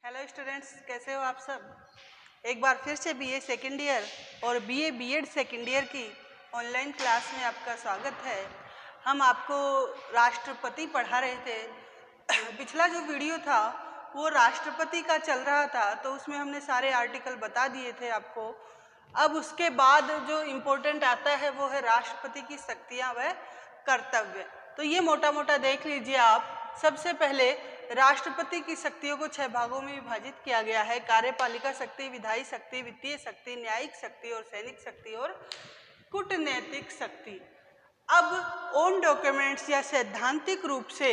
Hello students, कैसे हो आप सब। एक बार फिर से बीए सेकेंड ईयर और बीए बीएड सेकेंड ईयर की ऑनलाइन क्लास में आपका स्वागत है। हम आपको राष्ट्रपति पढ़ा रहे थे। पिछला जो वीडियो था वो राष्ट्रपति का चल रहा था, तो उसमें हमने सारे आर्टिकल बता दिए थे आपको। अब उसके बाद जो इम्पोर्टेंट आता है वो है राष्ट्रपति की शक्तियाँ व कर्तव्य। तो ये मोटा मोटा देख लीजिए आप। सबसे पहले राष्ट्रपति की शक्तियों को 6 भागों में विभाजित किया गया है: कार्यपालिका शक्ति, विधायी शक्ति, वित्तीय शक्ति, न्यायिक शक्ति और सैनिक शक्ति और कूटनैतिक शक्ति। अब ऑन डॉक्यूमेंट्स या सैद्धांतिक रूप से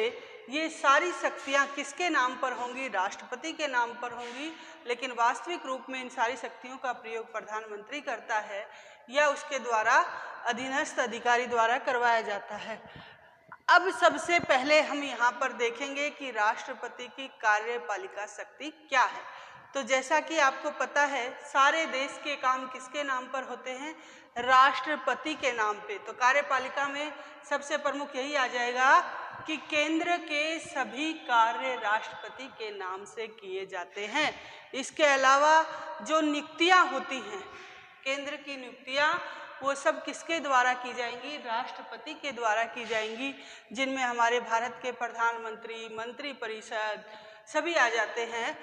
ये सारी शक्तियाँ किसके नाम पर होंगी? राष्ट्रपति के नाम पर होंगी। लेकिन वास्तविक रूप में इन सारी शक्तियों का प्रयोग प्रधानमंत्री करता है या उसके द्वारा अधीनस्थ अधिकारी द्वारा करवाया जाता है। अब सबसे पहले हम यहाँ पर देखेंगे कि राष्ट्रपति की कार्यपालिका शक्ति क्या है। तो जैसा कि आपको पता है, सारे देश के काम किसके नाम पर होते हैं? राष्ट्रपति के नाम पे। तो कार्यपालिका में सबसे प्रमुख यही आ जाएगा कि केंद्र के सभी कार्य राष्ट्रपति के नाम से किए जाते हैं। इसके अलावा जो नियुक्तियां होती हैं, केंद्र की नियुक्तियां, वो सब किसके द्वारा की जाएंगी? राष्ट्रपति के द्वारा की जाएंगी, जिनमें हमारे भारत के प्रधानमंत्री, मंत्रिपरिषद सभी आ जाते हैं।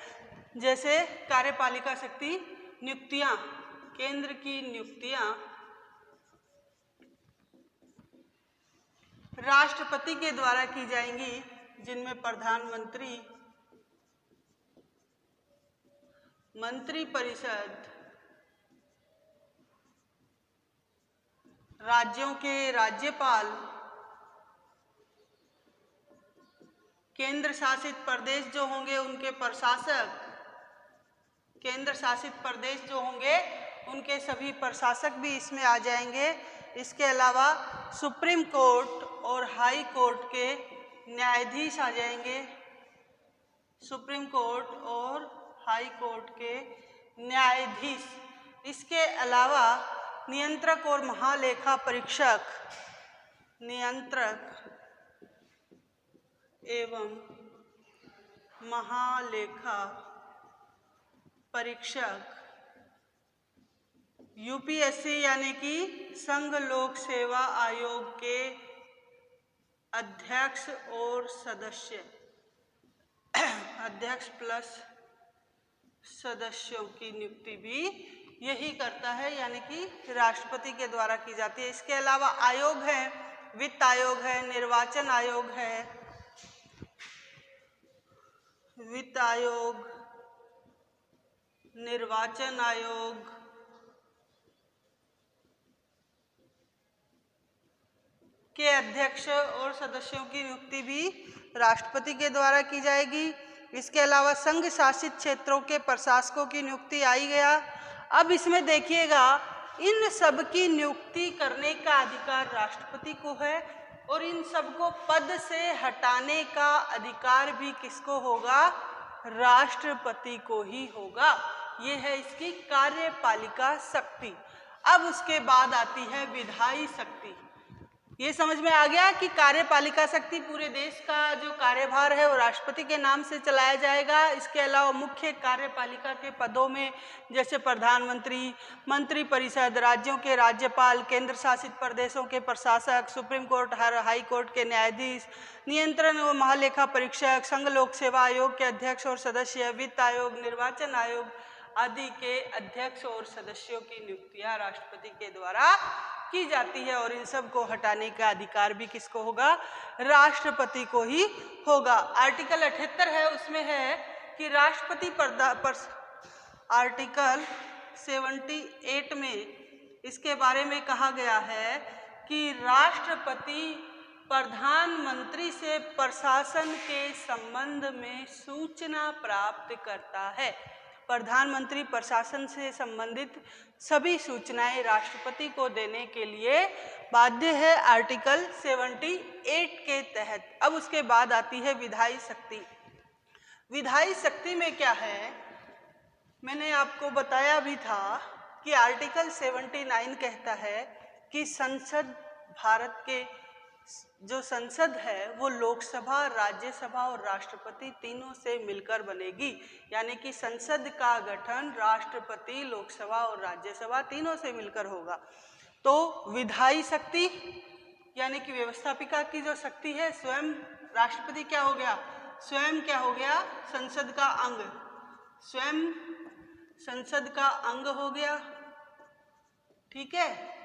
जैसे कार्यपालिका शक्ति, नियुक्तियां, केंद्र की नियुक्तियां राष्ट्रपति के द्वारा की जाएंगी, जिनमें प्रधानमंत्री, मंत्रिपरिषद, राज्यों के राज्यपाल, केंद्र शासित प्रदेश जो होंगे उनके प्रशासक, केंद्र शासित प्रदेश जो होंगे उनके सभी प्रशासक भी इसमें आ जाएंगे। इसके अलावा सुप्रीम कोर्ट और हाई कोर्ट के न्यायाधीश आ जाएंगे। सुप्रीम कोर्ट और हाई कोर्ट के न्यायाधीश। इसके अलावा नियंत्रक और महालेखा परीक्षक, नियंत्रक एवं महालेखा परीक्षक, यूपीएससी यानी कि संघ लोक सेवा आयोग के अध्यक्ष और सदस्य, अध्यक्ष प्लस सदस्यों की नियुक्ति भी यही करता है, यानी कि राष्ट्रपति के द्वारा की जाती है। इसके अलावा आयोग है, वित्त आयोग है, निर्वाचन आयोग है, वित्त आयोग, निर्वाचन आयोग, के अध्यक्ष और सदस्यों की नियुक्ति भी राष्ट्रपति के द्वारा की जाएगी। इसके अलावा संघ शासित क्षेत्रों के प्रशासकों की नियुक्ति आई गया। अब इसमें देखिएगा, इन सब की नियुक्ति करने का अधिकार राष्ट्रपति को है और इन सबको पद से हटाने का अधिकार भी किसको होगा? राष्ट्रपति को ही होगा। ये है इसकी कार्यपालिका शक्ति। अब उसके बाद आती है विधायी शक्ति। ये समझ में आ गया कि कार्यपालिका शक्ति पूरे देश का जो कार्यभार है वो राष्ट्रपति के नाम से चलाया जाएगा। इसके अलावा मुख्य कार्यपालिका के पदों में जैसे प्रधानमंत्री, मंत्रिपरिषद, राज्यों के राज्यपाल, केंद्र शासित प्रदेशों के प्रशासक, सुप्रीम कोर्ट, हाई कोर्ट के न्यायाधीश, नियंत्रण व महालेखा परीक्षक, संघ लोक सेवा आयोग के अध्यक्ष और सदस्य, वित्त आयोग, निर्वाचन आयोग आदि के अध्यक्ष और सदस्यों की नियुक्तियां राष्ट्रपति के द्वारा की जाती है और इन सब को हटाने का अधिकार भी किसको होगा? राष्ट्रपति को ही होगा। आर्टिकल 78 है, उसमें है कि राष्ट्रपति आर्टिकल 78 में इसके बारे में कहा गया है कि राष्ट्रपति प्रधानमंत्री से प्रशासन के संबंध में सूचना प्राप्त करता है। प्रधानमंत्री प्रशासन से संबंधित सभी सूचनाएं राष्ट्रपति को देने के लिए बाध्य है आर्टिकल 78 के तहत। अब उसके बाद आती है विधायी शक्ति। विधायी शक्ति में क्या है, मैंने आपको बताया भी था कि आर्टिकल 79 कहता है कि संसद भारत के जो संसद है वो लोकसभा, राज्यसभा और राष्ट्रपति तीनों से मिलकर बनेगी। यानी कि संसद का गठन राष्ट्रपति, लोकसभा और राज्यसभा तीनों से मिलकर होगा। तो विधायी शक्ति यानी कि व्यवस्थापिका की जो शक्ति है, स्वयं राष्ट्रपति क्या हो गया, स्वयं क्या हो गया, संसद का अंग, स्वयं संसद का अंग हो गया। ठीक है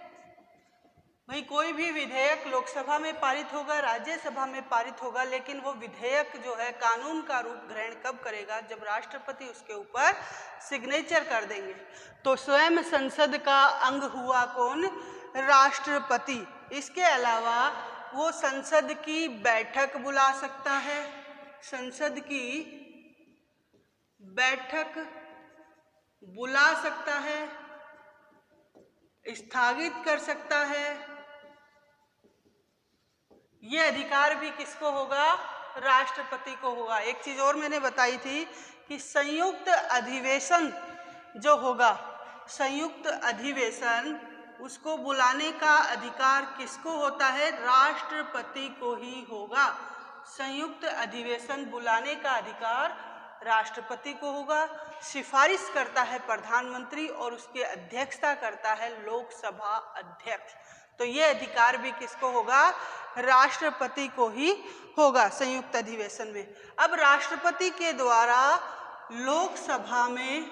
भाई, कोई भी विधेयक लोकसभा में पारित होगा, राज्यसभा में पारित होगा, लेकिन वो विधेयक जो है कानून का रूप ग्रहण कब करेगा, जब राष्ट्रपति उसके ऊपर सिग्नेचर कर देंगे। तो स्वयं संसद का अंग हुआ कौन, राष्ट्रपति। इसके अलावा वो संसद की बैठक बुला सकता है, संसद की बैठक बुला सकता है, स्थगित कर सकता है। ये अधिकार भी किसको होगा, राष्ट्रपति को होगा। एक चीज और मैंने बताई थी कि संयुक्त अधिवेशन जो होगा, संयुक्त अधिवेशन, उसको बुलाने का अधिकार किसको होता है, राष्ट्रपति को ही होगा। संयुक्त अधिवेशन बुलाने का अधिकार राष्ट्रपति को होगा। सिफारिश करता है प्रधानमंत्री और उसकी अध्यक्षता करता है लोकसभा अध्यक्ष। तो ये अधिकार भी किसको होगा, राष्ट्रपति को ही होगा संयुक्त अधिवेशन में। अब राष्ट्रपति के द्वारा लोकसभा में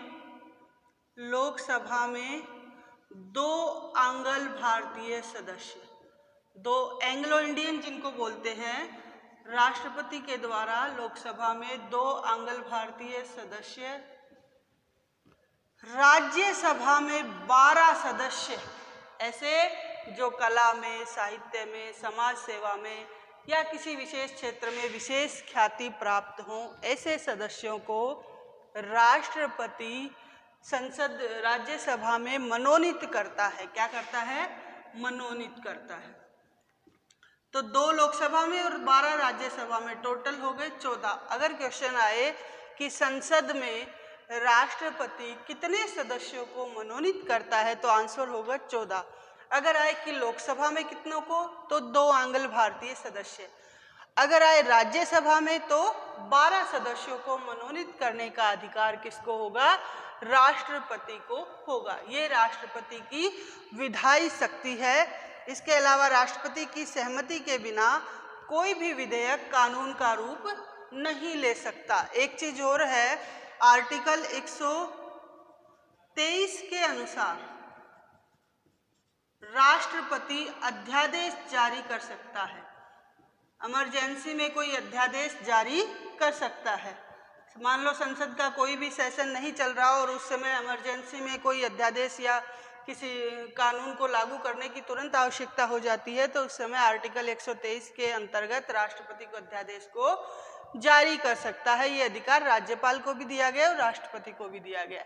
2 आंग्ल भारतीय सदस्य, 2 एंग्लो इंडियन जिनको बोलते हैं, राष्ट्रपति के द्वारा लोकसभा में 2 आंग्ल भारतीय सदस्य, राज्यसभा में 12 सदस्य, ऐसे जो कला में, साहित्य में, समाज सेवा में या किसी विशेष क्षेत्र में विशेष ख्याति प्राप्त हों, ऐसे सदस्यों को राष्ट्रपति संसद, राज्यसभा में मनोनीत करता है। क्या करता है, मनोनीत करता है। तो 2 लोकसभा में और 12 राज्यसभा में, टोटल हो गए 14। अगर क्वेश्चन आए कि संसद में राष्ट्रपति कितने सदस्यों को मनोनीत करता है, तो आंसर होगा 14। अगर आए कि लोकसभा में कितनों को, तो 2 आंग्ल भारतीय सदस्य। अगर आए राज्यसभा में तो 12 सदस्यों को मनोनीत करने का अधिकार किसको होगा, राष्ट्रपति को होगा। ये राष्ट्रपति की विधायी शक्ति है। इसके अलावा राष्ट्रपति की सहमति के बिना कोई भी विधेयक कानून का रूप नहीं ले सकता। एक चीज और है, आर्टिकल 123 के अनुसार राष्ट्रपति अध्यादेश जारी कर सकता है। इमरजेंसी में कोई अध्यादेश जारी कर सकता है। मान लो संसद का कोई भी सेशन नहीं चल रहा और उस समय इमरजेंसी में कोई अध्यादेश या किसी कानून को लागू करने की तुरंत आवश्यकता हो जाती है, तो उस समय आर्टिकल 123 के अंतर्गत राष्ट्रपति को अध्यादेश को जारी कर सकता है। ये अधिकार राज्यपाल को भी दिया गया और राष्ट्रपति को भी दिया गया।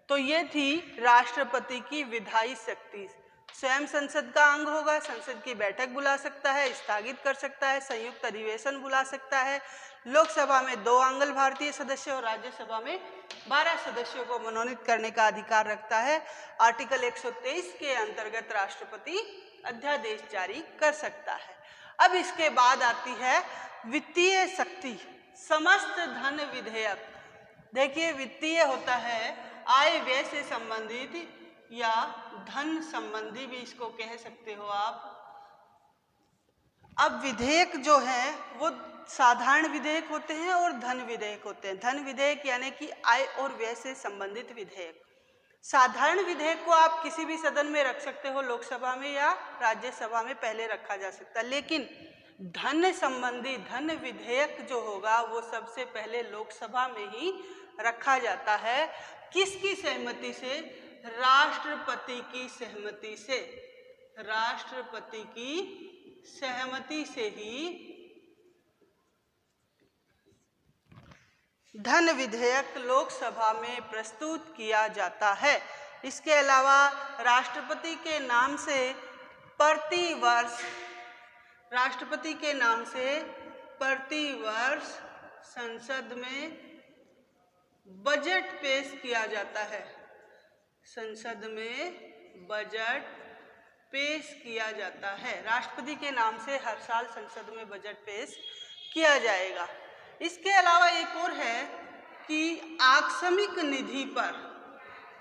तो ये थी राष्ट्रपति की विधायी शक्ति। स्वयं संसद का अंग होगा, संसद की बैठक बुला सकता है, स्थगित कर सकता है, संयुक्त अधिवेशन बुला सकता है, लोकसभा में 2 आंग्ल भारतीय सदस्य और राज्यसभा में 12 सदस्यों को मनोनीत करने का अधिकार रखता है। आर्टिकल 123 के अंतर्गत राष्ट्रपति अध्यादेश जारी कर सकता है। अब इसके बाद आती है वित्तीय शक्ति, समस्त धन विधेयक। देखिए, वित्तीय होता है आय व्यय से संबंधित या धन संबंधी भी इसको कह सकते हो आप। अब विधेयक जो है वो साधारण विधेयक होते हैं और धन विधेयक होते हैं। धन विधेयक यानी कि आय और व्यय से संबंधित विधेयक। साधारण विधेयक को आप किसी भी सदन में रख सकते हो, लोकसभा में या राज्यसभा में पहले रखा जा सकता है, लेकिन धन संबंधी धन विधेयक जो होगा वो सबसे पहले लोकसभा में ही रखा जाता है। किसकी सहमति से, राष्ट्रपति की सहमति से। राष्ट्रपति की सहमति से ही धन विधेयक लोकसभा में प्रस्तुत किया जाता है। इसके अलावा राष्ट्रपति के नाम से प्रति वर्ष संसद में बजट पेश किया जाता है। संसद में बजट पेश किया जाता है। राष्ट्रपति के नाम से हर साल संसद में बजट पेश किया जाएगा। इसके अलावा एक और है कि आकस्मिक निधि पर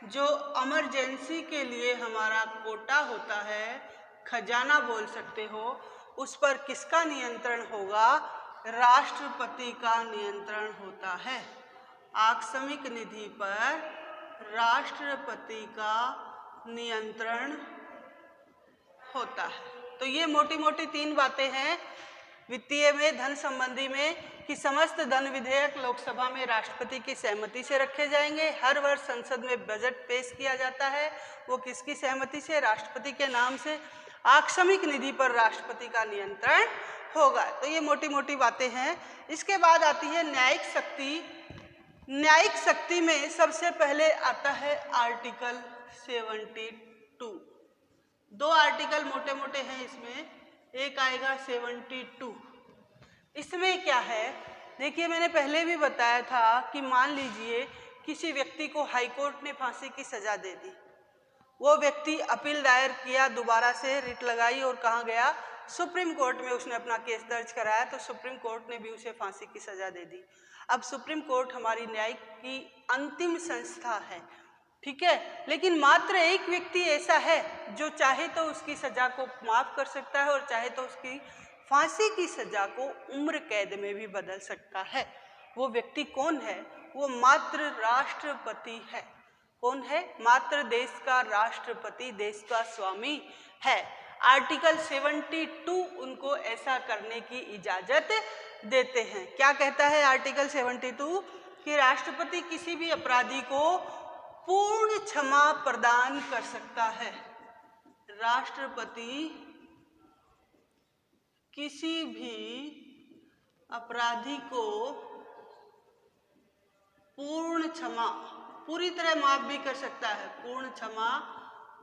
जो इमरजेंसी के लिए हमारा कोटा होता है, खजाना बोल सकते हो, उस पर किसका नियंत्रण होगा? राष्ट्रपति का नियंत्रण होता है। आकस्मिक निधि पर राष्ट्रपति का नियंत्रण होता है। तो ये मोटी मोटी 3 बातें हैं वित्तीय में, धन संबंधी में, कि समस्त धन विधेयक लोकसभा में राष्ट्रपति की सहमति से रखे जाएंगे। हर वर्ष संसद में बजट पेश किया जाता है, वो किसकी सहमति से? राष्ट्रपति के नाम से। आकस्मिक निधि पर राष्ट्रपति का नियंत्रण होगा। तो ये मोटी मोटी बातें हैं। इसके बाद आती है न्यायिक शक्ति। न्यायिक शक्ति में सबसे पहले आता है आर्टिकल 72। 2 आर्टिकल मोटे मोटे हैं इसमें, एक आएगा 72। इसमें क्या है? देखिए, मैंने पहले भी बताया था कि मान लीजिए किसी व्यक्ति को हाईकोर्ट ने फांसी की सजा दे दी, वो व्यक्ति अपील दायर किया, दोबारा से रिट लगाई और कहाँ गया? सुप्रीम कोर्ट में उसने अपना केस दर्ज कराया, तो सुप्रीम कोर्ट ने भी उसे फांसी की सजा दे दी। अब सुप्रीम कोर्ट हमारी न्यायिक की अंतिम संस्था है, ठीक है, लेकिन मात्र एक व्यक्ति ऐसा है जो चाहे तो उसकी सजा को माफ कर सकता है और चाहे तो उसकी फांसी की सजा को उम्र कैद में भी बदल सकता है। वो व्यक्ति कौन है? वो मात्र राष्ट्रपति है। कौन है? मात्र देश का राष्ट्रपति, देश का स्वामी है। आर्टिकल 72 उनको ऐसा करने की इजाजत देते हैं। क्या कहता है आर्टिकल 72? कि राष्ट्रपति किसी भी अपराधी को पूर्ण क्षमा प्रदान कर सकता है। राष्ट्रपति किसी भी अपराधी को पूर्ण क्षमा, पूरी तरह माफ भी कर सकता है, पूर्ण क्षमा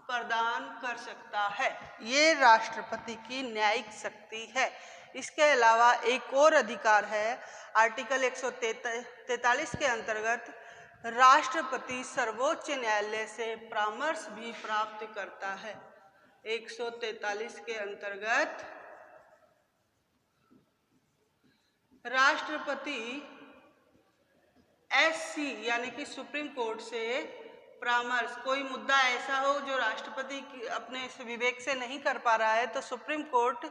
प्रदान कर सकता है। ये राष्ट्रपति की न्यायिक शक्ति है। इसके अलावा एक और अधिकार है आर्टिकल 143 के अंतर्गत, राष्ट्रपति सर्वोच्च न्यायालय से परामर्श भी प्राप्त करता है। 143 के अंतर्गत राष्ट्रपति SC यानी कि सुप्रीम कोर्ट से परामर्श, कोई मुद्दा ऐसा हो जो राष्ट्रपति अपने विवेक से नहीं कर पा रहा है, तो सुप्रीम कोर्ट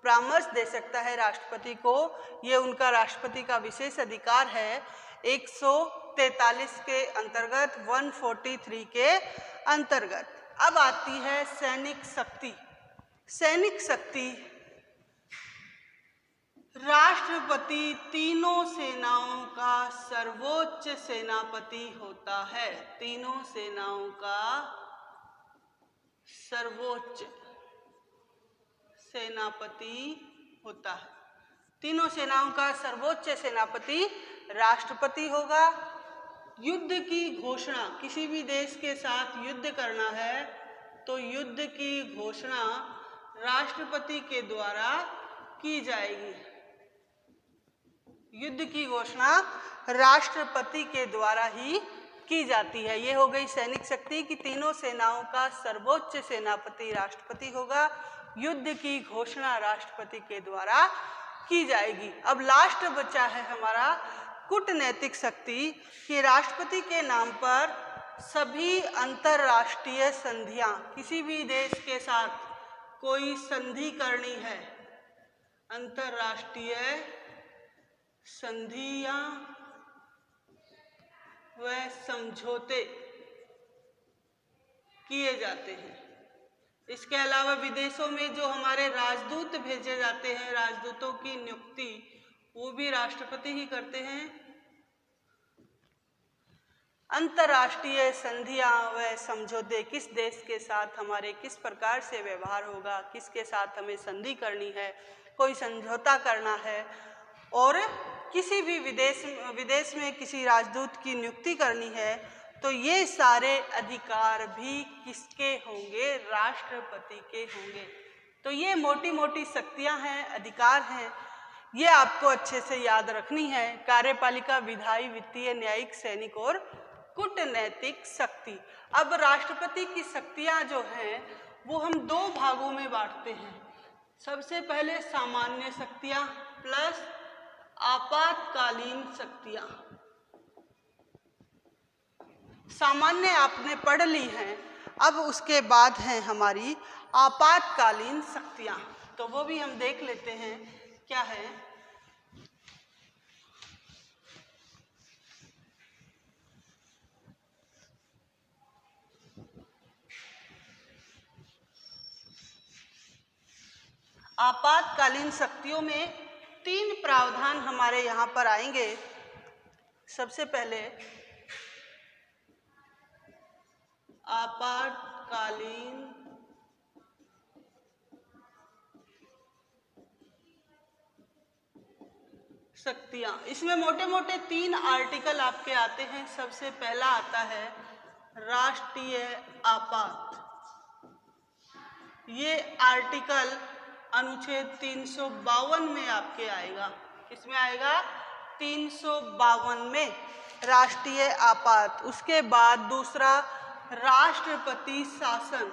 परामर्श दे सकता है राष्ट्रपति को। ये उनका राष्ट्रपति का विशेष अधिकार है 143 के अंतर्गत, 143 के अंतर्गत। अब आती है सैनिक शक्ति। सैनिक शक्ति, राष्ट्रपति तीनों सेनाओं का सर्वोच्च सेनापति होता है। तीनों सेनाओं का सर्वोच्च सेनापति होता है। तीनों सेनाओं का सर्वोच्च सेनापति राष्ट्रपति होगा। युद्ध की घोषणा, किसी भी देश के साथ युद्ध करना है तो युद्ध की घोषणा राष्ट्रपति के द्वारा की जाएगी। युद्ध की घोषणा राष्ट्रपति के द्वारा ही की जाती है। ये हो गई सैनिक शक्ति की तीनों सेनाओं का सर्वोच्च सेनापति राष्ट्रपति होगा। युद्ध की घोषणा राष्ट्रपति के द्वारा की जाएगी। अब लास्ट बचा है हमारा कूटनैतिक शक्ति कि राष्ट्रपति के नाम पर सभी अंतर्राष्ट्रीय संधियां, किसी भी देश के साथ कोई संधि करनी है, अंतर्राष्ट्रीय संधियां व समझौते किए जाते हैं। इसके अलावा विदेशों में जो हमारे राजदूत भेजे जाते हैं, राजदूतों की नियुक्ति वो भी राष्ट्रपति ही करते हैं। अंतर्राष्ट्रीय संधियां व समझौते, किस देश के साथ हमारे किस प्रकार से व्यवहार होगा, किसके साथ हमें संधि करनी है, कोई समझौता करना है, और किसी भी विदेश में किसी राजदूत की नियुक्ति करनी है, तो ये सारे अधिकार भी किसके होंगे? राष्ट्रपति के होंगे। तो ये मोटी मोटी शक्तियां हैं, अधिकार हैं, ये आपको अच्छे से याद रखनी है। कार्यपालिका, विधायी, वित्तीय, न्यायिक, सैनिक और कूटनैतिक शक्ति। अब राष्ट्रपति की शक्तियां जो हैं वो हम दो भागों में बांटते हैं। सबसे पहले सामान्य शक्तियां प्लस आपातकालीन शक्तियां। सामान्य आपने पढ़ ली हैं, अब उसके बाद हैं हमारी आपातकालीन शक्तियां, तो वो भी हम देख लेते हैं क्या है। आपातकालीन शक्तियों में तीन प्रावधान हमारे यहाँ पर आएंगे। सबसे पहले आपातकालीन शक्तियां, इसमें मोटे मोटे तीन आर्टिकल आपके आते हैं। सबसे पहला आता है राष्ट्रीय आपात। ये आर्टिकल अनुच्छेद 352 में आपके आएगा। किसमें आएगा? 352 में राष्ट्रीय आपात। उसके बाद दूसरा राष्ट्रपति शासन,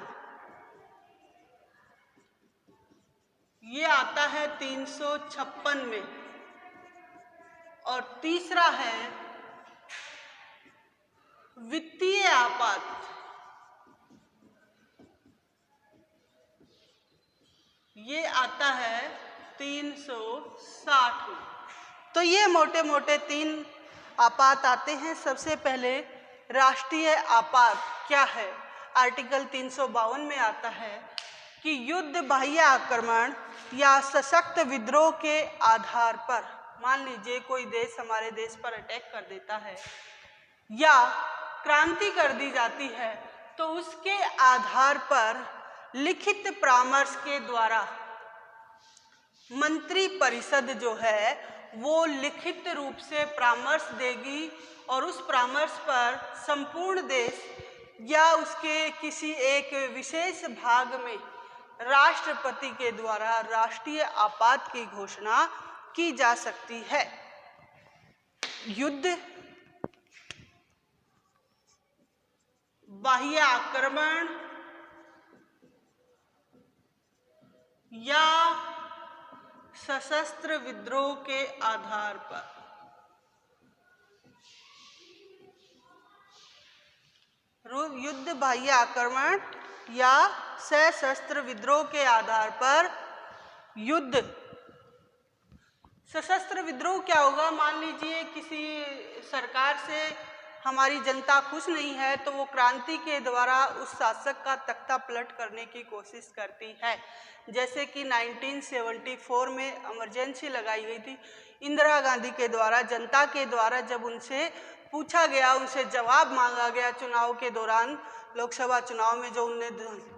ये आता है 356 में। और तीसरा है वित्तीय आपात, ये आता है 360 में। तो ये मोटे मोटे तीन आपात आते हैं। सबसे पहले राष्ट्रीय आपात क्या है? आर्टिकल 352 में आता है कि युद्ध, बाह्य आक्रमण या सशक्त विद्रोह के आधार पर, मान लीजिए कोई देश हमारे देश पर अटैक कर देता है या क्रांति कर दी जाती है, तो उसके आधार पर लिखित परामर्श के द्वारा मंत्री परिषद जो है वो लिखित रूप से परामर्श देगी और उस परामर्श पर संपूर्ण देश या उसके किसी एक विशेष भाग में राष्ट्रपति के द्वारा राष्ट्रीय आपात की घोषणा की जा सकती है। युद्ध, बाह्य आक्रमण या सशस्त्र विद्रोह के आधार पर। युद्ध, बाह्य आक्रमण या सशस्त्र विद्रोह के आधार पर युद्ध। सशस्त्र विद्रोह क्या होगा? मान लीजिए किसी सरकार से हमारी जनता खुश नहीं है तो वो क्रांति के द्वारा उस शासक का तख्ता पलट करने की कोशिश करती है। जैसे कि 1974 में इमरजेंसी लगाई गई थी इंदिरा गांधी के द्वारा, जनता के द्वारा जब उनसे पूछा गया, उनसे जवाब मांगा गया चुनाव के दौरान, लोकसभा चुनाव में जो उनने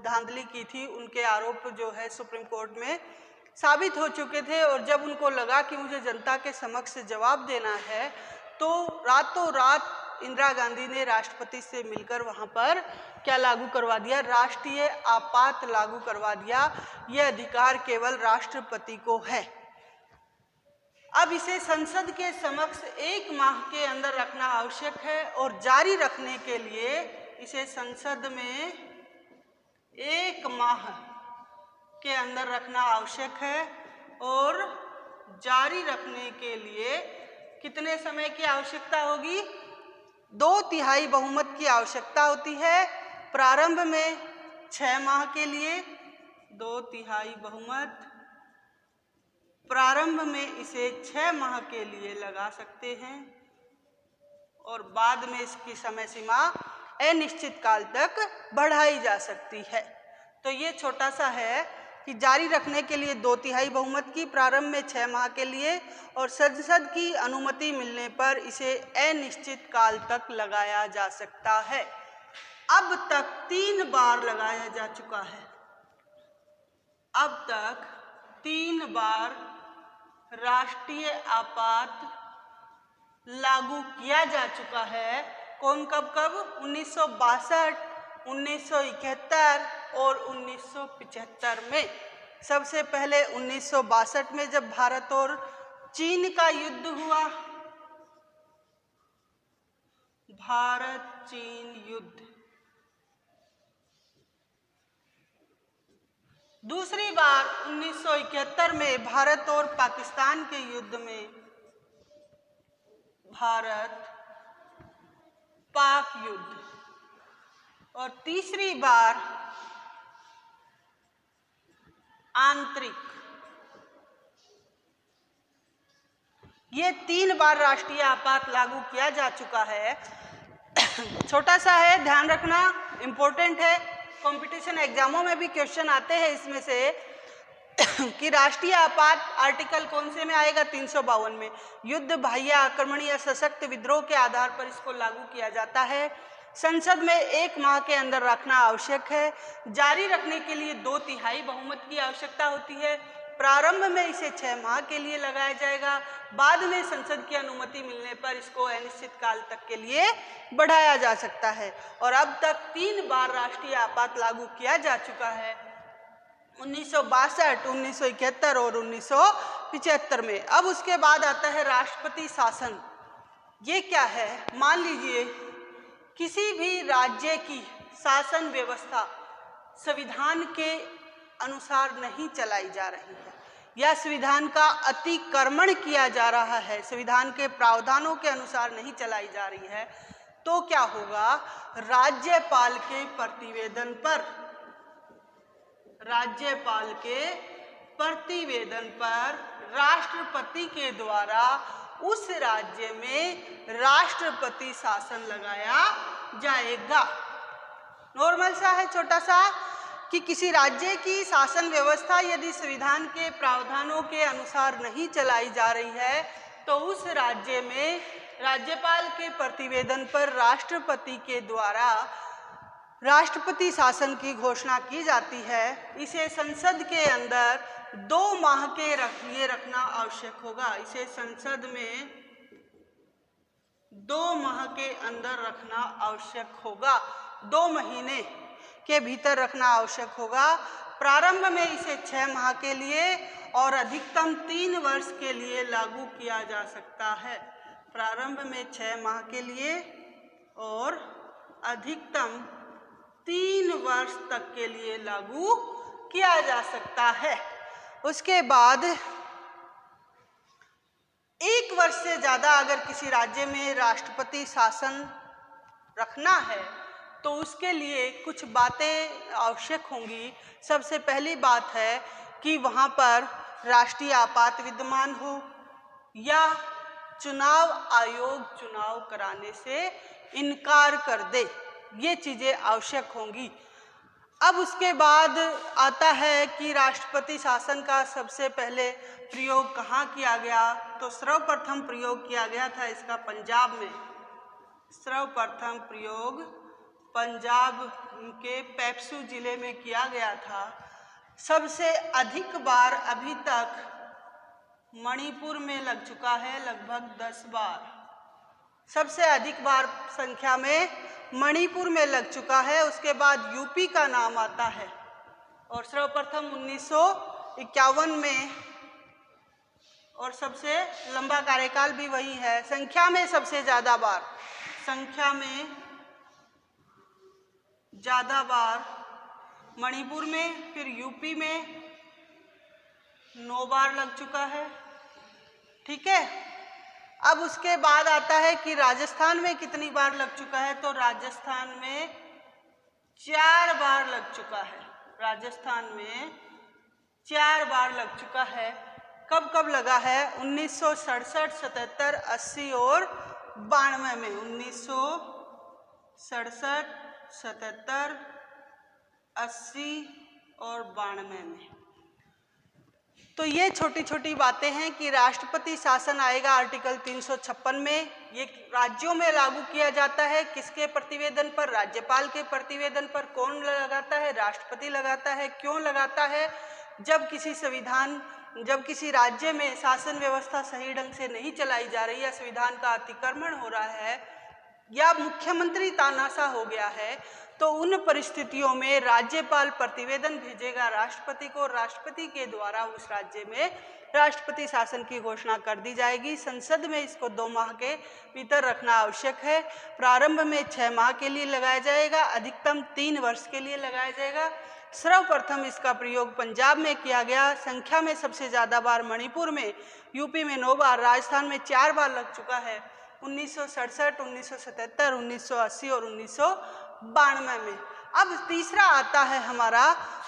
धांधली की थी, उनके आरोप जो है सुप्रीम कोर्ट में साबित हो चुके थे। और जब उनको लगा कि मुझे जनता के समक्ष जवाब देना है, तो रातों रात इंदिरा गांधी ने राष्ट्रपति से मिलकर वहां पर क्या लागू करवा दिया? राष्ट्रीय आपात लागू करवा दिया। यह अधिकार केवल राष्ट्रपति को है। अब इसे संसद के समक्ष 1 माह के अंदर रखना आवश्यक है और जारी रखने के लिए इसे संसद में 1 माह के अंदर रखना आवश्यक है। और जारी रखने के लिए कितने समय की आवश्यकता होगी? 2/3 बहुमत की आवश्यकता होती है। प्रारंभ में 6 माह के लिए 2/3 बहुमत, प्रारंभ में इसे 6 माह के लिए लगा सकते हैं और बाद में इसकी समय सीमा अनिश्चित काल तक बढ़ाई जा सकती है। तो ये छोटा सा है कि जारी रखने के लिए 2/3 बहुमत की, प्रारंभ में 6 माह के लिए, और संसद की अनुमति मिलने पर इसे अनिश्चित काल तक लगाया जा सकता है। अब तक 3 बार लगाया जा चुका है। अब तक 3 बार राष्ट्रीय आपात लागू किया जा चुका है। कौन, कब कब? 1962, 1971 और 1975 में। सबसे पहले 1962 में जब भारत और चीन का युद्ध हुआ, भारत चीन युद्ध। दूसरी बार 1971 में भारत और पाकिस्तान के युद्ध में भारत पाक युद्ध। और तीसरी बार आंतरिक। ये 3 बार राष्ट्रीय आपात लागू किया जा चुका है। छोटा सा है, ध्यान रखना, इम्पोर्टेंट है, कंपटीशन एग्जामों में भी क्वेश्चन आते हैं इसमें से कि राष्ट्रीय आपात आर्टिकल कौन से में आएगा, 352 में। युद्ध, बाह्य आक्रमण या सशक्त विद्रोह के आधार पर इसको लागू किया जाता है। संसद में 1 माह के अंदर रखना आवश्यक है। जारी रखने के लिए 2/3 बहुमत की आवश्यकता होती है। प्रारंभ में इसे 6 माह के लिए लगाया जाएगा, बाद में संसद की अनुमति मिलने पर इसको अनिश्चित काल तक के लिए बढ़ाया जा सकता है। और अब तक 3 बार राष्ट्रीय आपात लागू किया जा चुका है, 1962, 1971 और 1975 में। अब उसके बाद आता है राष्ट्रपति शासन। ये क्या है? मान लीजिए किसी भी राज्य की शासन व्यवस्था संविधान के अनुसार नहीं चलाई जा रही है या संविधान का अतिक्रमण किया जा रहा है, संविधान के प्रावधानों के अनुसार नहीं चलाई जा रही है, तो क्या होगा? राज्यपाल के प्रतिवेदन पर, राज्यपाल के प्रतिवेदन पर राष्ट्रपति के द्वारा उस राज्य में राष्ट्रपति शासन लगाया जाएगा। नॉर्मल सा है, छोटा सा, कि किसी राज्य की शासन व्यवस्था यदि संविधान के प्रावधानों के अनुसार नहीं चलाई जा रही है तो उस राज्य में राज्यपाल के प्रतिवेदन पर राष्ट्रपति के द्वारा राष्ट्रपति शासन की घोषणा की जाती है। इसे संसद के अंदर 2 माह के लिए रखना आवश्यक होगा। इसे संसद में 2 माह के अंदर रखना आवश्यक होगा, 2 महीने के भीतर रखना आवश्यक होगा। प्रारंभ में इसे 6 माह के लिए और अधिकतम 3 वर्ष के लिए लागू किया जा सकता है। प्रारंभ में 6 माह के लिए और अधिकतम 3 वर्ष तक के लिए लागू किया जा सकता है। उसके बाद 1 वर्ष से ज़्यादा अगर किसी राज्य में राष्ट्रपति शासन रखना है तो उसके लिए कुछ बातें आवश्यक होंगी। सबसे पहली बात है कि वहाँ पर राष्ट्रीय आपात विद्यमान हो या चुनाव आयोग चुनाव कराने से इनकार कर दे, ये चीज़ें आवश्यक होंगी। अब उसके बाद आता है कि राष्ट्रपति शासन का सबसे पहले प्रयोग कहाँ किया गया, तो सर्वप्रथम प्रयोग किया गया था इसका पंजाब में। सर्वप्रथम प्रयोग पंजाब के पेप्सू जिले में किया गया था। सबसे अधिक बार अभी तक मणिपुर में लग चुका है, लगभग 10 बार। सबसे अधिक बार संख्या में मणिपुर में लग चुका है। उसके बाद यूपी का नाम आता है और सर्वप्रथम 1951 में, और सबसे लंबा कार्यकाल भी वही है। संख्या में सबसे ज़्यादा बार, संख्या में ज़्यादा बार मणिपुर में, फिर यूपी में 9 बार लग चुका है। ठीक है। अब उसके बाद आता है कि राजस्थान में कितनी बार लग चुका है, तो राजस्थान में 4 बार लग चुका है। राजस्थान में 4 बार लग चुका है। कब कब लगा है? 1967, 77, 80 और 92 में। 1967, 77, 80 और 92 में। तो ये छोटी छोटी बातें हैं कि राष्ट्रपति शासन आएगा आर्टिकल 356 में। ये राज्यों में लागू किया जाता है। किसके प्रतिवेदन पर? राज्यपाल के प्रतिवेदन पर। कौन लगाता है? राष्ट्रपति लगाता है। क्यों लगाता है? जब किसी राज्य में शासन व्यवस्था सही ढंग से नहीं चलाई जा रही है, संविधान का अतिक्रमण हो रहा है या मुख्यमंत्री तानाशाह हो गया है, तो उन परिस्थितियों में राज्यपाल प्रतिवेदन भेजेगा राष्ट्रपति को। राष्ट्रपति के द्वारा उस राज्य में राष्ट्रपति शासन की घोषणा कर दी जाएगी। संसद में इसको 2 माह के भीतर रखना आवश्यक है। प्रारंभ में 6 माह के लिए लगाया जाएगा, अधिकतम 3 वर्ष के लिए लगाया जाएगा। सर्वप्रथम इसका प्रयोग पंजाब में किया गया। संख्या में सबसे ज़्यादा बार मणिपुर में, यूपी में 9 बार, राजस्थान में 4 बार लग चुका है, 1967, 1977, 1980 और 1992 में। अब तीसरा आता है हमारा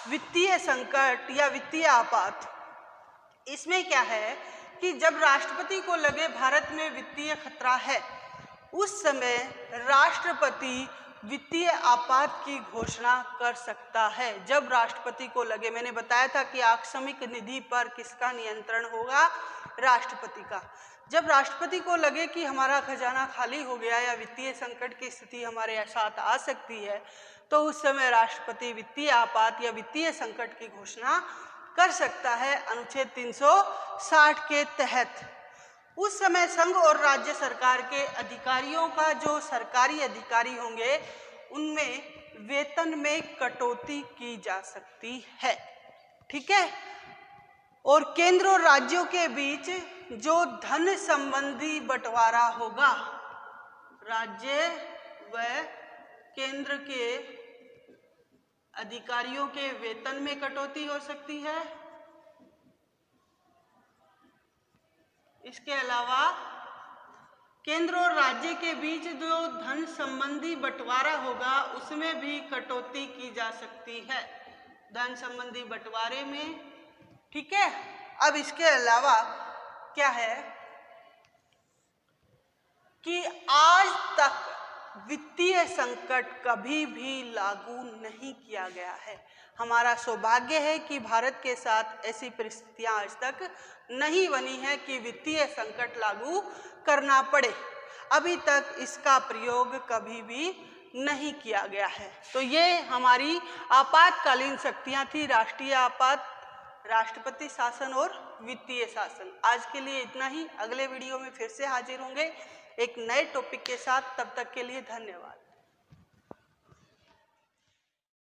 वित्तीय संकट या वित्तीय आपात। इसमें क्या है कि जब राष्ट्रपति को लगे भारत में वित्तीय खतरा है, उस समय राष्ट्रपति वित्तीय आपात की घोषणा कर सकता है। जब राष्ट्रपति को लगे, मैंने बताया था कि आकस्मिक निधि पर किसका नियंत्रण होगा, राष्ट्रपति का। जब राष्ट्रपति को लगे कि हमारा खजाना खाली हो गया या वित्तीय संकट की स्थिति हमारे साथ आ सकती है, तो उस समय राष्ट्रपति वित्तीय आपात या वित्तीय संकट की घोषणा कर सकता है अनुच्छेद 360 के तहत। उस समय संघ और राज्य सरकार के अधिकारियों का, जो सरकारी अधिकारी होंगे, उनमें वेतन में कटौती की जा सकती है। ठीक है। और केंद्र और राज्यों के बीच जो धन संबंधी बंटवारा होगा, राज्य व केंद्र के अधिकारियों के वेतन में कटौती हो सकती है। इसके अलावा केंद्र और राज्य के बीच जो धन संबंधी बंटवारा होगा, उसमें भी कटौती की जा सकती है, धन संबंधी बंटवारे में। ठीक है। अब इसके अलावा क्या है कि आज तक वित्तीय संकट कभी भी लागू नहीं किया गया है। हमारा सौभाग्य है कि भारत के साथ ऐसी परिस्थितियां आज तक नहीं बनी है कि वित्तीय संकट लागू करना पड़े। अभी तक इसका प्रयोग कभी भी नहीं किया गया है। तो ये हमारी आपातकालीन शक्तियां थी, राष्ट्रीय आपात, राष्ट्रपति शासन और वित्तीय शासन। आज के लिए इतना ही। अगले वीडियो में फिर से हाजिर होंगे एक नए टॉपिक के साथ। तब तक के लिए धन्यवाद।